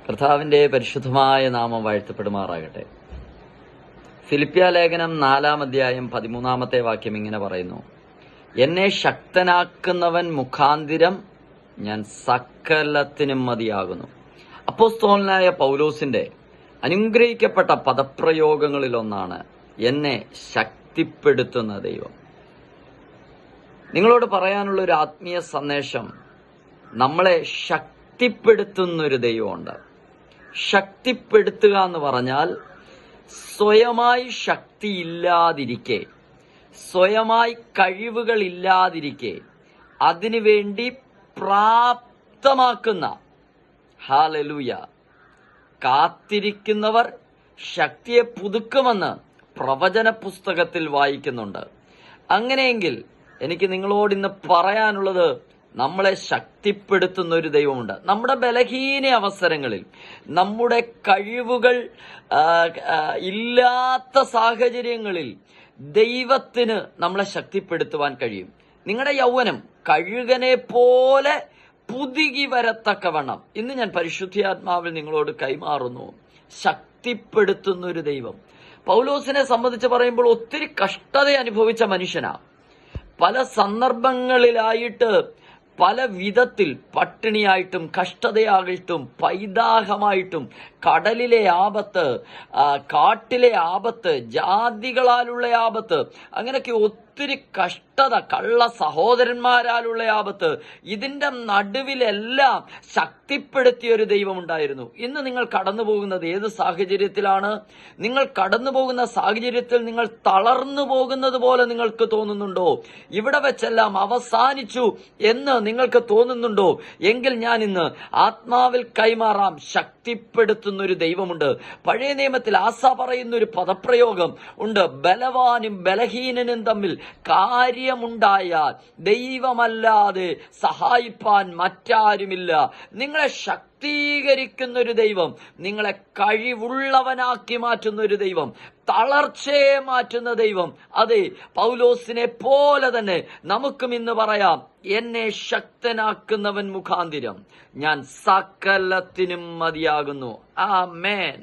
കർത്താവിന്റെ പരിശുദ്ധമായ നാമം വാഴ്ത്തപ്പെടുമാറാകട്ടെ. ഫിലിപ്പിയ ലേഖനം 4-ാം അധ്യായം 13-ാമത്തെ വാക്യം ഇങ്ങനെ പറയുന്നു: എന്നെ ശക്തനാക്കുന്നവൻ മുഖാന്തിരം ഞാൻ സകലത്തിനും മതിയാകുന്നു. അപ്പോസ്തലനായ പൗലോസിന്റെ അനുഗ്രഹിക്കപ്പെട്ട പദപ്രയോഗങ്ങളിലൊന്നാണ് എന്നെ ശക്തിപ്പെടുത്തുന്ന ദൈവം. നിങ്ങളോട് പറയാനുള്ള ഒരു ആത്മീയ സന്ദേശം, നമ്മളെ ശക്തിപ്പെടുത്തുന്നൊരു ദൈവമുണ്ട്. ശക്തിപ്പെടുത്തുക എന്ന് പറഞ്ഞാൽ സ്വയമായി ശക്തിയില്ലാതിരിക്കെ, സ്വയമായി കഴിവുകളില്ലാതിരിക്കെ അതിനുവേണ്ടി പ്രാപ്തമാക്കുന്ന, ഹല്ലേലൂയ, കാത്തിരിക്കുന്നവർ ശക്തിയെ പുതുക്കുമെന്ന് പ്രവചന പുസ്തകത്തിൽ വായിക്കുന്നുണ്ട്. അങ്ങനെയെങ്കിൽ എനിക്ക് നിങ്ങളോട് ഇന്ന് പറയാനുള്ളത്, നമ്മളെ ശക്തിപ്പെടുത്തുന്ന ഒരു ദൈവമുണ്ട്. നമ്മുടെ ബലഹീന അവസരങ്ങളിൽ, നമ്മുടെ കഴിവുകൾ ഇല്ലാത്ത സാഹചര്യങ്ങളിൽ ദൈവത്തിന് നമ്മളെ ശക്തിപ്പെടുത്തുവാൻ കഴിയും. നിങ്ങളുടെ യൗവനം കഴുകനെ പോലെ പുതുകി വരത്തക്കവണ്ണം ഇന്ന് ഞാൻ പരിശുദ്ധാത്മാവിൽ നിങ്ങളോട് കൈമാറുന്നു. ശക്തിപ്പെടുത്തുന്ന ഒരു ദൈവം. പൗലോസിനെ സംബന്ധിച്ച് പറയുമ്പോൾ ഒത്തിരി കഷ്ടത അനുഭവിച്ച മനുഷ്യനാ. പല സന്ദർഭങ്ങളിലായിട്ട് പല വിധത്തിൽ പട്ടിണിയായിട്ടും കഷ്ടതയായിട്ടും പൈതാഹമായിട്ടും കടലിലെ ആപത്ത്, കാട്ടിലെ ആപത്ത്, ജാതികളാലുള്ള ആപത്ത്, അങ്ങനെയൊക്കെ ഒത്തിരി കഷ്ടത, കള്ള സഹോദരന്മാരാലുള്ള ആപത്ത്, ഇതിന്റെ നടുവിലെല്ലാം ശക്തിപ്പെടുത്തിയ ഒരു ദൈവമുണ്ടായിരുന്നു. ഇന്ന് നിങ്ങൾ കടന്നു പോകുന്നത് ഏത് സാഹചര്യത്തിലാണ്? നിങ്ങൾ കടന്നു പോകുന്ന സാഹചര്യത്തിൽ നിങ്ങൾ തളർന്നു പോകുന്നത് പോലെ നിങ്ങൾക്ക് തോന്നുന്നുണ്ടോ? ഇവിടെ വെച്ചെല്ലാം അവസാനിച്ചു എന്ന് നിങ്ങൾക്ക് തോന്നുന്നുണ്ടോ? എങ്കിൽ ഞാൻ ഇന്ന് ആത്മാവിൽ കൈമാറാം, ശക്തിപ്പെടുത്തുന്ന ഒരു ദൈവമുണ്ട്. പഴയ നിയമത്തിൽ ആസ പറയുന്ന ഒരു പദപ്രയോഗം ഉണ്ട്: ബലവാനും ബലഹീനനും തമ്മിൽ കാര്യമുണ്ടായാൽ ദൈവമല്ലാതെ സഹായിപ്പാൻ മറ്റാരുമില്ല. നിങ്ങളെ ശക്തീകരിക്കുന്ന ഒരു ദൈവം, നിങ്ങളെ കഴിവുള്ളവനാക്കി മാറ്റുന്ന ഒരു ദൈവം, തളർച്ചയെ മാറ്റുന്ന ദൈവം. അതെ, പൗലോസിനെ പോലെ തന്നെ നമുക്കും ഇന്ന് പറയാം: എന്നെ ശക്തനാക്കുന്നവൻ മുഖാന്തിരം ഞാൻ സകലത്തിനും മതിയാകുന്നു. ആമേൻ.